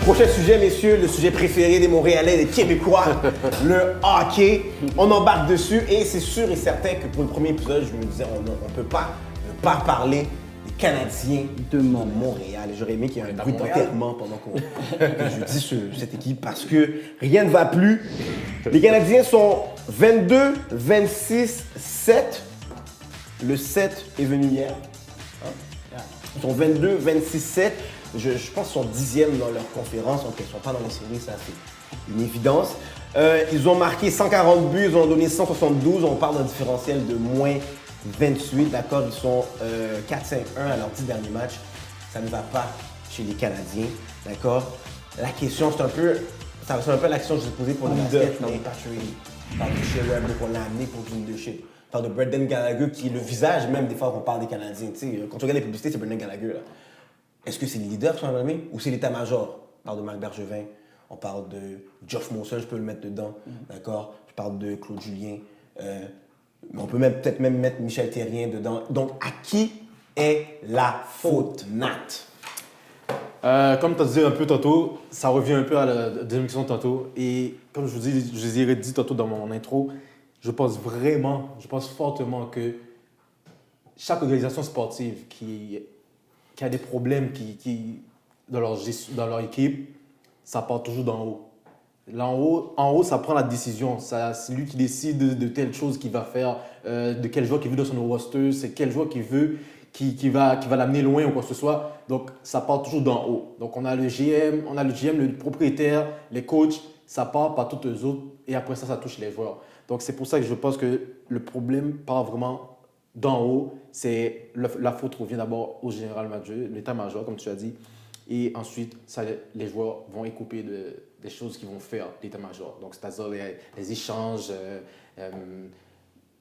Prochain sujet, messieurs, le sujet préféré des Montréalais, des Québécois, le hockey. On embarque dessus et c'est sûr et certain que pour le premier épisode, je me disais, on ne peut pas ne pas parler des Canadiens de Montréal. Et j'aurais aimé qu'il y ait un bruit d'enterrement pendant que je dis sur cette équipe parce que rien ne va plus. Les Canadiens sont 22, 26, 7. Le 7 est venu hier. Ils sont 22, 26, 7. Je pense qu'ils sont 10e dans leur conférence, donc ils ne sont pas dans les séries, ça c'est une évidence. Ils ont marqué 140 buts, ils ont donné 172, on parle d'un différentiel de moins 28, d'accord? Ils sont 4-5-1 à leurs 10 derniers matchs. Ça ne va pas chez les Canadiens, d'accord? La question, c'est un peu la question que je vais poser pour le basket, mais on parle de Shea Weber qu'on l'a amené pour du leadership. On parle de Brendan Gallagher qui est le visage même des fois qu'on parle des Canadiens. Tu sais, quand tu regardes les publicités, c'est Brendan Gallagher. Là. Est-ce que c'est les leaders qui sont amenés ou c'est l'état-major? On parle de Marc Bergevin, on parle de Geoff Molson, je peux le mettre dedans, d'accord? Je parle de Claude Julien, on peut peut-être même mettre Michel Therrien dedans. Donc, à qui est la faute, Nat? Comme tu as dit un peu tantôt, ça revient un peu à la deuxième question tantôt. Et comme je vous ai dit tantôt dans mon intro, je pense fortement que chaque organisation sportive qui a des problèmes dans leur équipe, ça part toujours d'en haut. Là, en haut, ça prend la décision. C'est lui qui décide de telle chose qu'il va faire, de quel joueur qu'il veut dans son roster, c'est quel joueur qu'il veut, qui va l'amener loin ou quoi que ce soit. Donc, ça part toujours d'en haut. Donc, on a le GM, le propriétaire, les coachs, ça part par tous eux autres et après ça touche les joueurs. Donc, c'est pour ça que je pense que le problème part vraiment d'en haut. La faute revient d'abord au général manager, l'état-major, comme tu as dit. Et ensuite, les joueurs vont écouper des choses qu'ils vont faire, l'état-major. Donc, c'est-à-dire les échanges,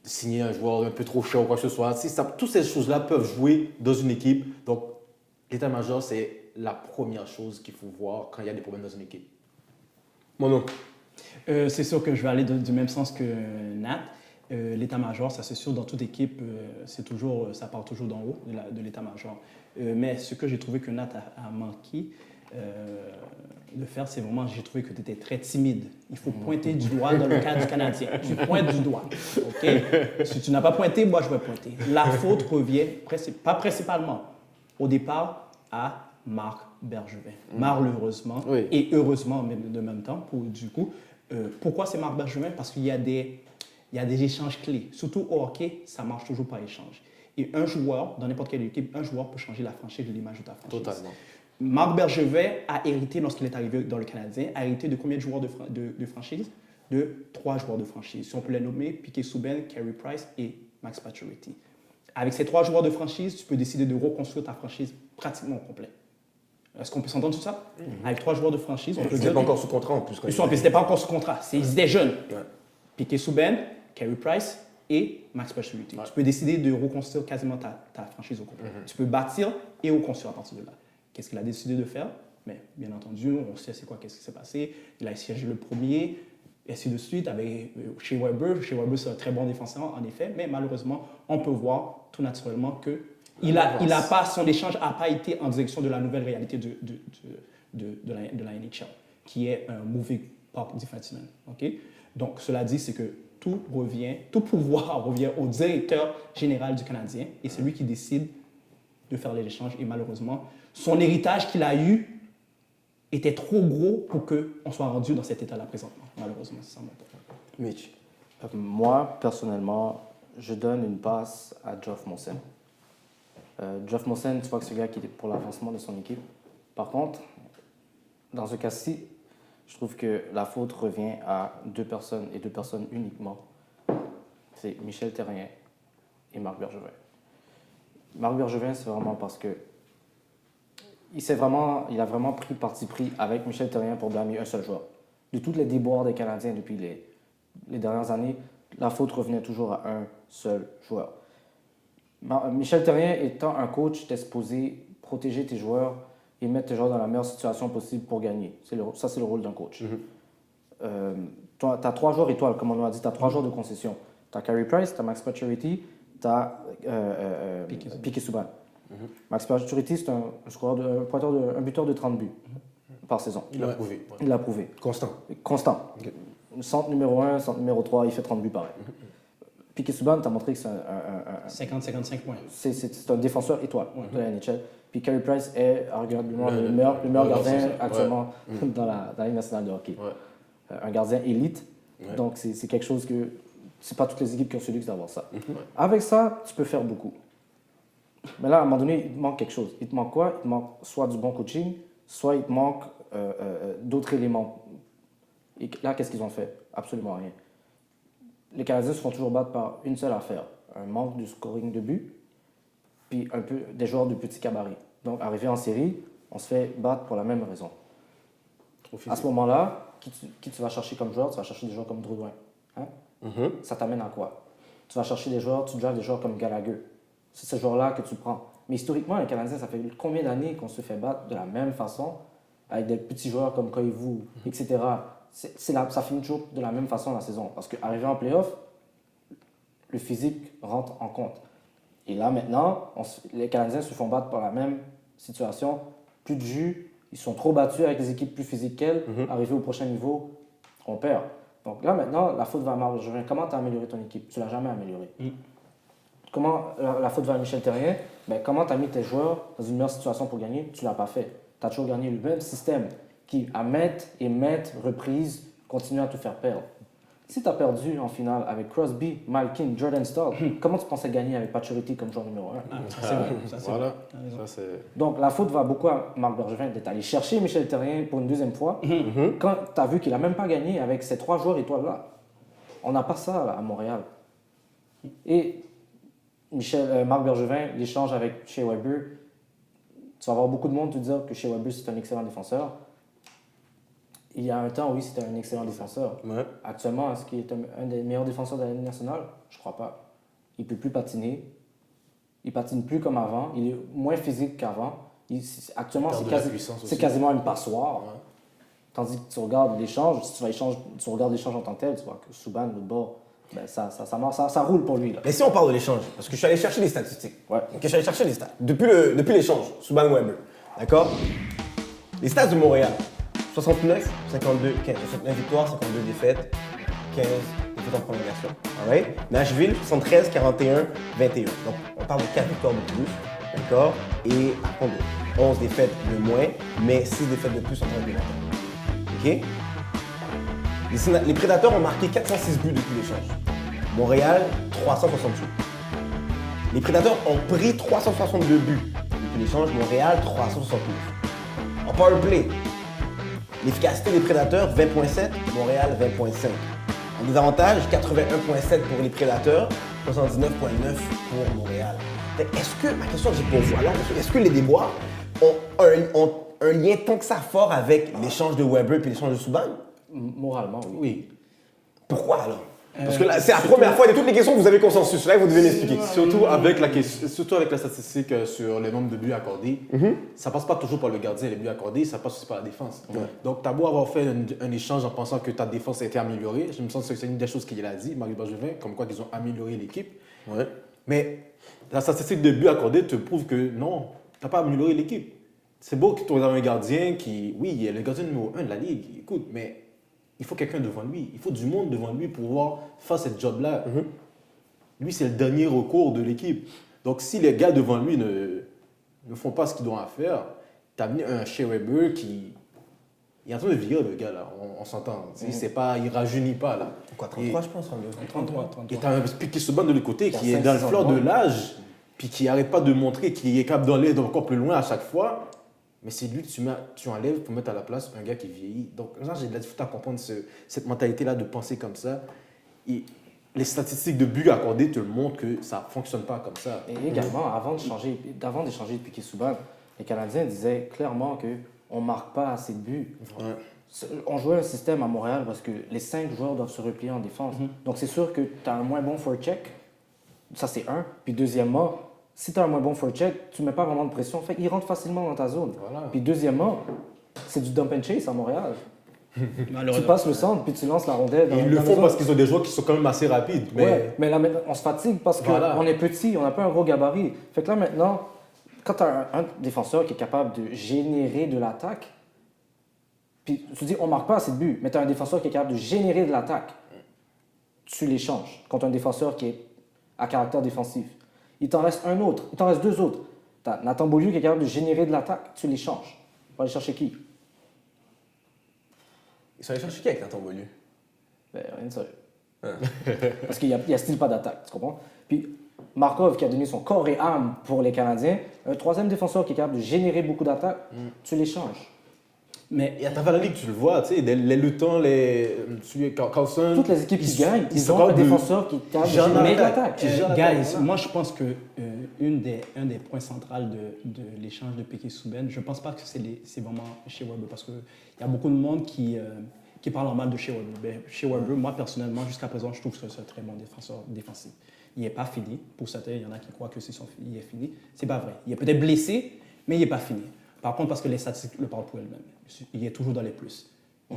signer un joueur un peu trop cher ou quoi que ce soit. Toutes ces choses-là peuvent jouer dans une équipe. Donc, l'état-major, c'est la première chose qu'il faut voir quand il y a des problèmes dans une équipe. Mono. C'est sûr que je vais aller du même sens que Nat. L'état-major, ça c'est sûr, dans toute équipe, ça part toujours d'en haut de l'état-major. Mais ce que j'ai trouvé que Nat a manqué de faire, c'est vraiment, j'ai trouvé que tu étais très timide. Il faut pointer du doigt dans le cas du Canadien. Tu pointes du doigt, OK? Si tu n'as pas pointé, moi je vais pointer. La faute revient, pas principalement, au départ, à Marc Bergevin. Malheureusement, et heureusement de même temps, pourquoi c'est Marc Bergevin? Parce qu'il y a des échanges clés. Surtout au hockey, ça marche toujours par échange. Et un joueur, dans n'importe quelle équipe, un joueur peut changer la franchise de l'image de ta franchise. Totalement. Marc Bergevin a hérité, lorsqu'il est arrivé dans le Canadien, a hérité de combien de joueurs de franchise? De 3 joueurs de franchise. Si on peut les nommer, Piquet Souben, Carey Price et Max Pacioretty. Avec ces 3 joueurs de franchise, tu peux décider de reconstruire ta franchise pratiquement au complet. Est-ce qu'on peut s'entendre sur ça? Avec 3 joueurs de franchise, on peut dire... Ils n'étaient pas encore sous contrat en plus. Ils n'étaient pas encore sous contrat. Ils étaient jeunes. Piquet Souben, Carey Price et Max Pacioretty. Tu peux décider de reconstruire quasiment ta franchise au complet. Tu peux bâtir et reconstruire à partir de là. Qu'est-ce qu'il a décidé de faire? Mais bien entendu, on sait qu'est-ce qui s'est passé. Il a siégé le premier, et ainsi de suite, avec Shea Weber. Shea Weber, c'est un très bon défenseur, en effet, mais malheureusement, on peut voir tout naturellement que son échange n'a pas été en direction de la nouvelle réalité de la NHL, qui est un moving puck defenseman. Okay? Donc, cela dit, c'est que tout pouvoir revient au directeur général du Canadien, et c'est lui qui décide de faire les échanges. Et malheureusement, son héritage qu'il a eu était trop gros pour qu'on soit rendu dans cet état-là présentement. Malheureusement, c'est ça mon point. Mitch. Moi, personnellement, je donne une passe à Geoff Molson. Geoff Molson, tu vois que c'est le gars qui est pour l'avancement de son équipe. Par contre, dans ce cas-ci, je trouve que la faute revient à 2 personnes, et 2 personnes uniquement. C'est Michel Therrien et Marc Bergevin. Marc Bergevin, c'est vraiment parce que il a vraiment pris parti pris avec Michel Therrien pour blâmer un seul joueur. De tous les déboires des Canadiens depuis les dernières années, la faute revenait toujours à un seul joueur. Michel Therrien étant un coach, t'es supposé protéger tes joueurs et mettre tes joueurs dans la meilleure situation possible pour gagner. Ça, c'est le rôle d'un coach. Tu as 3 joueurs étoiles, comme on a dit, tu as 3 joueurs de concession. Tu as Carey Price, tu as Max Pacioretty, tu as Piquet Souban. Max Pacioretty, c'est un buteur de 30 buts. par saison. Il l'a prouvé. Ouais. Il l'a prouvé. Constant. Constant. Ok. Centre numéro 1, centre numéro 3, il fait 30 buts pareil. Piqué Subban, tu as montré que c'est 50-55 points. c'est un défenseur étoile de la NHL. Puis Carey Price est arguablement le Le meilleur gardien c'est ça. actuellement dans la Ligue nationale de hockey. Ouais. Un gardien élite. Ouais. Donc, c'est quelque chose que... C'est pas toutes les équipes qui ont ce luxe d'avoir ça. Avec ça, tu peux faire beaucoup. Mais là, à un moment donné, il te manque quelque chose. Il te manque quoi? Il te manque soit du bon coaching, soit il te manque d'autres éléments. Et là, qu'est-ce qu'ils ont fait? Absolument rien. Les Canadiens se font toujours battre par une seule affaire. Un manque de scoring de but, puis un peu des joueurs de petit cabaret. Donc, arrivé en série, on se fait battre pour la même raison. À ce moment-là, qui tu vas chercher comme joueur? Tu vas chercher des joueurs comme Drouin. Hein? Ça t'amène à quoi? Tu vas chercher des joueurs, tu drafts des joueurs comme Gallagher. C'est ces joueurs-là que tu prends. Mais historiquement, les Canadiens, ça fait combien d'années qu'on se fait battre de la même façon avec des petits joueurs comme Koivu, etc. Ça finit toujours de la même façon la saison. Parce qu'arrivé en playoff, le physique rentre en compte. Et là, maintenant, les Canadiens se font battre par la même situation. Plus de jus, ils sont trop battus avec des équipes plus physiques qu'elles. Arrivé au prochain niveau, on perd. Donc là, maintenant, la faute va à Marc Bergevin. Comment tu as amélioré ton équipe? Tu ne l'as jamais améliorée. Comment la faute va à Michel Therrien? Ben, comment tu as mis tes joueurs dans une meilleure situation pour gagner? Tu ne l'as pas fait. Tu as toujours gagné le même système qui, à maintes et maintes reprises, continue à te faire perdre. Si tu as perdu en finale avec Crosby, Malkin, Jordan Staal, comment tu pensais gagner avec Pacioretty comme joueur numéro 1? Ça, c'est vrai. Ça, c'est Voilà. vrai. Ça, c'est... Donc, la faute va beaucoup à Marc Bergevin d'être allé chercher Michel Therrien pour une deuxième fois, quand tu as vu qu'il n'a même pas gagné avec ces 3 joueurs étoiles-là. On n'a pas ça là, à Montréal. Et Marc Bergevin, l'échange avec Shea Weber, tu vas avoir beaucoup de monde te dire que Shea Weber, c'est un excellent défenseur. Il y a un temps, oui, c'était un excellent défenseur. Ouais. Actuellement, est-ce qu'il est un des meilleurs défenseurs de la Ligue nationale? Je ne crois pas. Il ne peut plus patiner. Il ne patine plus comme avant. Il est moins physique qu'avant. Actuellement, c'est quasiment une passoire. Ouais. Tandis que tu regardes l'échange, si tu regardes l'échange en tant que tel, tu vois que Subban, le bord, ben ça roule pour lui. Là. Mais si on parle de l'échange, parce que je suis allé chercher les statistiques. Ouais. Ok, je suis allé chercher les stats. Depuis l'échange, Subban Weber. D'accord? Les stats de Montréal. 69, 52, 15. 69 victoires, 52 défaites, 15 défaites en prolongation. Alright? Nashville, 73, 41, 21. Donc, on parle de 4 victoires de plus. D'accord? Et par contre, 11 défaites de moins, mais 6 défaites de plus en tant que OK? Les Prédateurs ont marqué 406 buts depuis l'échange. Montréal, 368. Les Prédateurs ont pris 362 buts depuis l'échange. Montréal, 369. En powerplay, l'efficacité des Prédateurs, 20.7. Montréal, 20.5. En désavantage, 81.7 pour les Prédateurs, 79.9 pour Montréal. Est-ce que, ma question que j'ai pour vous, alors, est-ce que les Desbois ont un lien tant que ça fort avec l'échange de Weber et l'échange de Subban? Moralement, oui. Oui. Pourquoi alors? Parce que là, c'est la première fois de toutes les questions que vous avez consensus. Là, vous devez m'expliquer. Surtout avec la statistique sur le nombre de buts accordés, ça passe pas toujours par le gardien, les buts accordés, ça passe aussi par la défense. Ouais. Donc, tu as beau avoir fait un échange en pensant que ta défense a été améliorée, je me sens que c'est une des choses qu'il a dit, Marc Bergevin, comme quoi ils ont amélioré l'équipe. Ouais. Mais la statistique de buts accordés te prouve que non, tu n'as pas amélioré l'équipe. C'est beau que tu aies un gardien qui, oui, il est le gardien numéro 1 de la Ligue, écoute, mais il faut quelqu'un devant lui. Il faut du monde devant lui pour pouvoir faire ce job-là. Lui, c'est le dernier recours de l'équipe. Donc, si les gars devant lui ne font pas ce qu'ils doivent faire, tu as mis un Shea Weber qui... Il est en train de virer, le gars, là. On s'entend. C'est pas, il ne rajeunit pas, là. Quoi, 33, je pense, 33. Et tu as un Piqué Subban de l'autre côté qui Il a est dans le 5-6 fleur ans de de l'âge, puis qui n'arrête pas de montrer qu'il est capable d'aller encore plus loin à chaque fois. Mais c'est lui que tu enlèves pour mettre à la place un gars qui vieillit. Donc, là, j'ai de la difficulté à comprendre cette mentalité-là de penser comme ça. Et les statistiques de buts accordés te montrent que ça ne fonctionne pas comme ça. Et également, avant d'échanger de Piqué Subban, les Canadiens disaient clairement qu'on ne marque pas assez de buts. Ouais. On jouait un système à Montréal parce que les 5 joueurs doivent se replier en défense. Donc, c'est sûr que tu as un moins bon forecheck. Ça, c'est un. Puis, deuxièmement, si tu as un moins bon forecheck, tu ne mets pas vraiment de pression. Fait qu'il rentre facilement dans ta zone. Voilà. Puis, deuxièmement, c'est du dump and chase à Montréal. Tu Malheureusement. passes le centre, puis tu lances la rondelle. Et ils le font parce qu'ils ont des joueurs qui sont quand même assez rapides. Mais Ouais, mais là, maintenant, on se fatigue parce qu'on Voilà. est petit, on n'a pas un gros gabarit. Fait que là, maintenant, quand tu as un défenseur qui est capable de générer de l'attaque, Puis tu dis, on marque pas assez de buts, mais tu as un défenseur qui est capable de générer de l'attaque. Tu l'échanges contre un défenseur qui est à caractère défensif. Il t'en reste un autre, il t'en reste deux autres. Tu as Nathan Beaulieu qui est capable de générer de l'attaque. Tu l'échanges. Tu vas aller chercher qui? Ils sont allés chercher qui avec Nathan Beaulieu? Ben, rien de sérieux. Parce qu'il n'y a style pas d'attaque, tu comprends? Puis Markov qui a donné son corps et âme pour les Canadiens, un troisième défenseur qui est capable de générer beaucoup d'attaques, tu l'échanges. Mais Et à travers la ligue, tu le vois, tu sais, les Luton, Carlson. Toutes les équipes qui gagnent, ils se ont un parlent de défenseur qui est capable de générer de l'attaque. guys, moi je pense que un des points centraux de l'échange de Piquet-Souben, je ne pense pas que c'est vraiment chez Weber parce qu'il y a beaucoup de monde qui parle en mal de chez Weber. Ben, chez Weber, moi personnellement, jusqu'à présent, je trouve que c'est un très bon défenseur défensif. Il n'est pas fini. Pour certains, il y en a qui croient que il est fini. Ce n'est pas vrai. Il est peut-être blessé, mais il n'est pas fini. Par contre, parce que les statistiques le parlent pour elles-mêmes. Il est toujours dans les plus.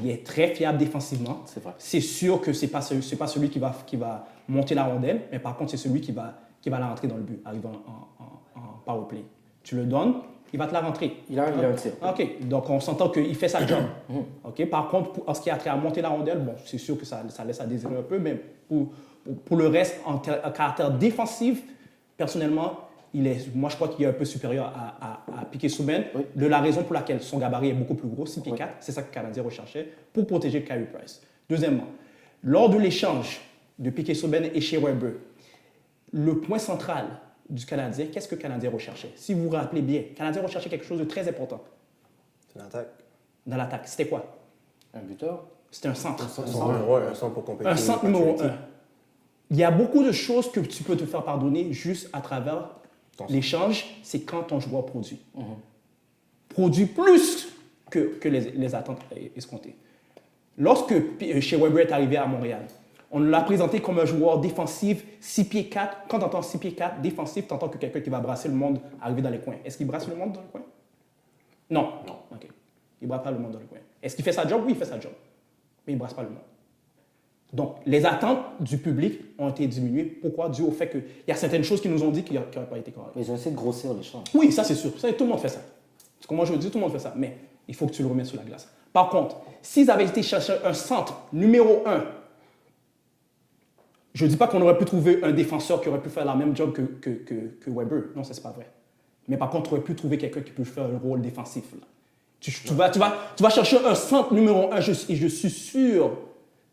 Il est très fiable défensivement. C'est vrai. C'est sûr que ce n'est pas celui qui va monter la rondelle, mais par contre, c'est celui qui va la rentrer dans le but, arrivant en power play. Tu le donnes, il va te la rentrer. Il a un tir. OK. Donc, on s'entend qu'il fait sa job. OK. Par contre, en ce qui a trait à monter la rondelle, bon, c'est sûr que ça laisse à désirer un peu, mais pour le reste, en caractère défensif, personnellement, moi, je crois qu'il est un peu supérieur à Piquet-Souben, Oui. de la raison pour laquelle son gabarit est beaucoup plus gros, 6 pieds 4, c'est ça que le Canadien recherchait, pour protéger Carey Price. Deuxièmement, lors de l'échange de Piquet-Souben et Shea Weber, le point central du Canadien, qu'est-ce que le Canadien recherchait? Si vous vous rappelez bien, le Canadien recherchait quelque chose de très important C'est une attaque. dans l'attaque. C'était quoi? Un buteur. C'était un centre. Un centre pour compléter. Un centre numéro 1. Il y a beaucoup de choses que tu peux te faire pardonner juste à travers l'échange, c'est quand ton joueur produit. Produit plus que les attentes escomptées. Lorsque Shea Weber est arrivé à Montréal, on l'a présenté comme un joueur défensif, 6 pieds 4. Quand tu entends 6 pieds 4, défensif, tu entends que quelqu'un qui va brasser le monde arriver dans les coins. Est-ce qu'il brasse le monde dans le coin? Non. OK. Il ne brasse pas le monde dans le coin. Est-ce qu'il fait sa job? Oui, il fait sa job. Mais il ne brasse pas le monde. Donc, les attentes du public ont été diminuées. Pourquoi? Dû au fait qu'il y a certaines choses qui nous ont dit qui n'auraient pas été correctes. Mais ils ont essayé de grossir l'échange. Oui, ça c'est sûr. Ça, tout le monde fait ça. Parce que moi je dis, tout le monde fait ça. Mais il faut que tu le remettes sur la glace. Par contre, s'ils avaient été chercher un centre numéro 1, je ne dis pas qu'on aurait pu trouver un défenseur qui aurait pu faire la même job que Weber. Non, ça c'est pas vrai. Mais par contre, tu aurais pu trouver quelqu'un qui peut faire le rôle défensif. Là. Tu vas chercher un centre numéro 1 et je suis sûr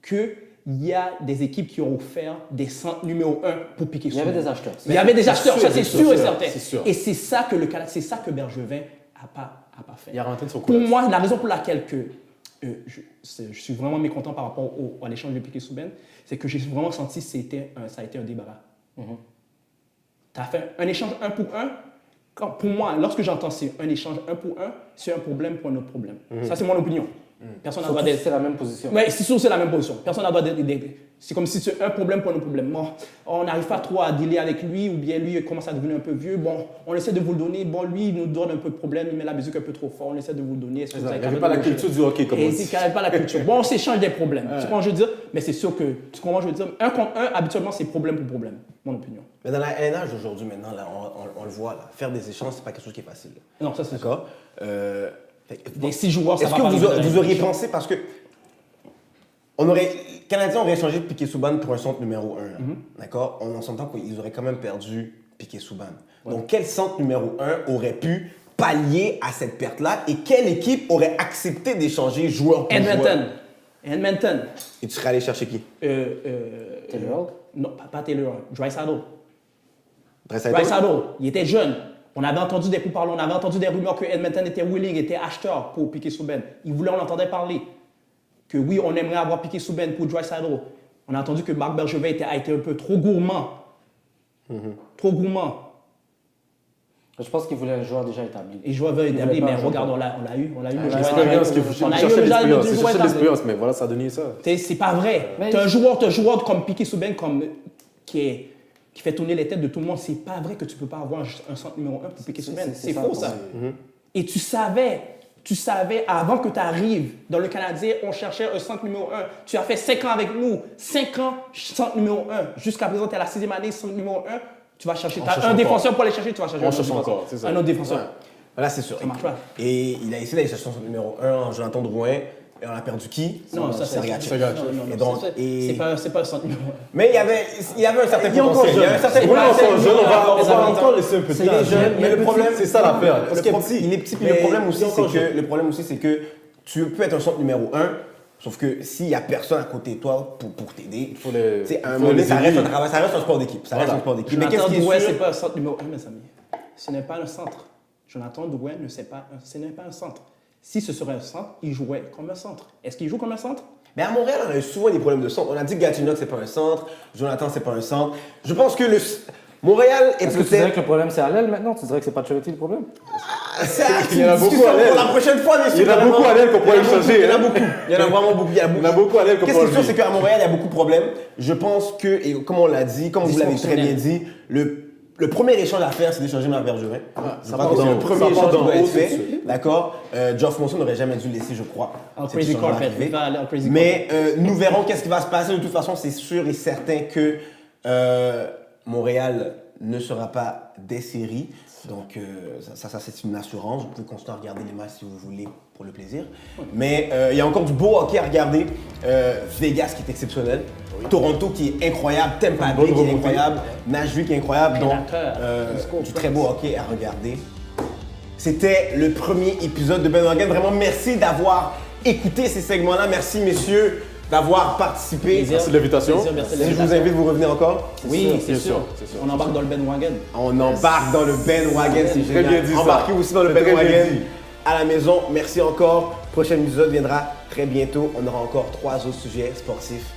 qu'il y a des équipes qui ont offert des centres numéro 1 pour piquer. Il y avait des acheteurs. Il y avait des acheteurs, ça c'est sûr et sûr, certain. c'est sûr. Et c'est ça que Bergevin n'a pas fait. Il a rentré de son Pour coup. moi, la raison pour laquelle je suis vraiment mécontent par rapport à l'échange de Piquet-Souben, c'est que j'ai vraiment senti que ça a été un débarras. Tu as fait un échange 1 pour 1. Pour moi, lorsque j'entends c'est un échange 1 pour 1, c'est un problème pour un autre problème. Ça, c'est mon opinion. Personne n'a droit Surtout si d'être. c'est la même position. Oui, c'est sûr, c'est la même position. Personne n'a droit d'être. C'est comme si c'est un problème pour un autre problème. Bon, on n'arrive pas trop à dealer avec lui, ou bien lui commence à devenir un peu vieux. Bon, on essaie de vous le donner. Bon, lui, il nous donne un peu de problème, il met la musique un peu trop fort. On essaie de vous le donner. Est-ce que vous Il avez n'y avait pas la culture du hockey comme on Et dit. c'est qu'il n'y avait pas la culture. Bon, on s'échange des problèmes. Tu comprends ce que je veux dire? Mais c'est sûr que, tu comprends ce que je veux dire? 1 contre 1, habituellement, c'est problème pour problème. Mon opinion. Mais dans la LNH aujourd'hui, maintenant, là, on le voit, là, faire des échanges, c'est pas quelque chose qui est facile. Là. Non, ça c'est sûr. D'accord? Des 6 joueurs, ça Est-ce va que pas arriver dans vous les auriez échanges. pensé, parce que les Canadiens auraient échangé Piquet-Souban pour un centre numéro 1, d'accord? On s'entend qu'ils auraient quand même perdu Piquet-Souban. Donc, quel centre numéro 1 aurait pu pallier à cette perte-là et quelle équipe aurait accepté d'échanger joueur pour joueur? Edmonton. Et tu serais allé chercher qui? Taylor Hall? Non, pas Taylor. Draisaitl. Draisaitl? Draisaitl, il était jeune. On avait entendu des pourparlers, on avait entendu des rumeurs que Edmonton était willing, était acheteur pour Piquet-Souben. Il voulait, on entendait parler. Que oui, on aimerait avoir Piquet-Souben pour Draisaitl. On a entendu que Marc Bergevin a été un peu trop gourmand. Trop gourmand. Je pense qu'il voulait un joueur déjà établi. Et joueur veut établi, voulait pas mais un joueur. regarde, on l'a eu. On l'a eu. le joueur L'expérience établi. que vous On a eu cherchez déjà l'expérience. le C'est joueur chercher établi. l'expérience, mais voilà, ça a donné ça. C'est pas vrai. Mais- Tu as un joueur comme Piquet-Souben qui fait tourner les têtes de tout le monde. C'est pas vrai que tu peux pas avoir un centre numéro 1 pour Piquet-Souben. C'est C'est ça, faux, c'est ça. ça. Et tu savais avant que tu arrives dans le Canadien, on cherchait un centre numéro 1. Tu as fait 5 ans avec nous. 5 ans, centre numéro 1. Jusqu'à présent, tu es à la 6e année, centre numéro 1. Tu vas chercher. Tu as cherche un encore. défenseur pour aller chercher, tu vas chercher On un autre cherche défenseur. encore, c'est ça. Un autre défenseur. Là, c'est sûr. Ça marche pas. Et il a essayé d'aller chercher son numéro 1 en Jonathan Drouin. Et on a perdu qui? Non, ça c'est Sergachev. Non, non, Et non, donc, c'est pas le centre numéro 1. Mais il y avait un certain Il est encore potentiel. Il y avait un certain jeune. Oui, potentiel. encore jeune, on va en encore laisser un peu de C'est temps. les jeunes, mais le problème, c'est ça l'affaire. Parce Le qu'il est pro- petit. Il est petit, puis Mais le problème il aussi, est encore c'est que, jeune. le problème aussi, c'est que tu peux être un centre numéro 1, sauf que s'il n'y a personne à côté de toi pour t'aider, faut les- tu sais, à un faut moment donné, les ça reste aider. un travail, ça reste un sport d'équipe. Ça reste un sport d'équipe. Mais qu'est-ce Jonathan qui est Drouin, sûr? c'est pas un centre numéro 1, mes amis. Ce n'est pas un centre. Jonathan Drouin ce n'est pas un centre. Si ce serait un centre, il jouait comme un centre. Est-ce qu'il joue comme un centre? Mais à Montréal, on a eu souvent des problèmes de centre. On a dit que Gatineau, c'est pas un centre. Jonathan, c'est pas un centre. Je pense que Montréal est Est-ce que tu dirais peut-être. que le problème c'est à l'aile maintenant? Tu dirais que c'est pas Charity le problème? Il y en a beaucoup à l'aile. Pour la prochaine fois, messieurs. Il y en a beaucoup à l'aile qu'on pourrait changer, Il y en a hein. beaucoup. Il y en a vraiment beaucoup. Il y On a beaucoup à l'aile qu'on Qu'est-ce qui peut est sûr, c'est enlever. qu'à Montréal, il y a beaucoup de problèmes. Je pense que, et comme on l'a dit, comme vous l'avez très bien Dysfonctionnel. dit, le premier échange à faire, c'est d'échanger Marc Bergevin. Je ça crois part que c'est dans- le premier ça part échange qui dans doit être haut, fait. tout de suite. D'accord? Geoff Monson n'aurait jamais dû le laisser, je crois. En cet crazy échange-là carpet. arriver. Il va aller en crazy Mais nous verrons qu'est-ce qui va se passer. De toute façon, c'est sûr et certain que Montréal ne sera pas des séries. Donc, ça c'est une assurance. Vous pouvez continuer à regarder les matchs si vous voulez pour le plaisir. Mais il y a encore du beau hockey à regarder. Vegas qui est exceptionnel. Toronto qui est incroyable. Tampa Bay qui est remontée. incroyable. Nashville qui est incroyable. Donc, Prédateur. du très beau hockey à regarder. C'était le premier épisode de Ben Wagon. Vraiment, merci d'avoir écouté ces segments-là. Merci, messieurs, d'avoir participé. Plaisir. Merci de l'invitation. Plaisir, merci de Si je vous l'invitation. invite, vous revenez encore. Oui, c'est bien sûr. sûr, c'est sûr. On embarque dans le bandwagon. On embarque dans le Ben Wagon, c'est Très génial. bien dit ça. Embarquez aussi dans le C'est Ben très bien Wagon dit. à la maison. Merci encore. Prochain épisode viendra très bientôt. On aura encore 3 autres sujets sportifs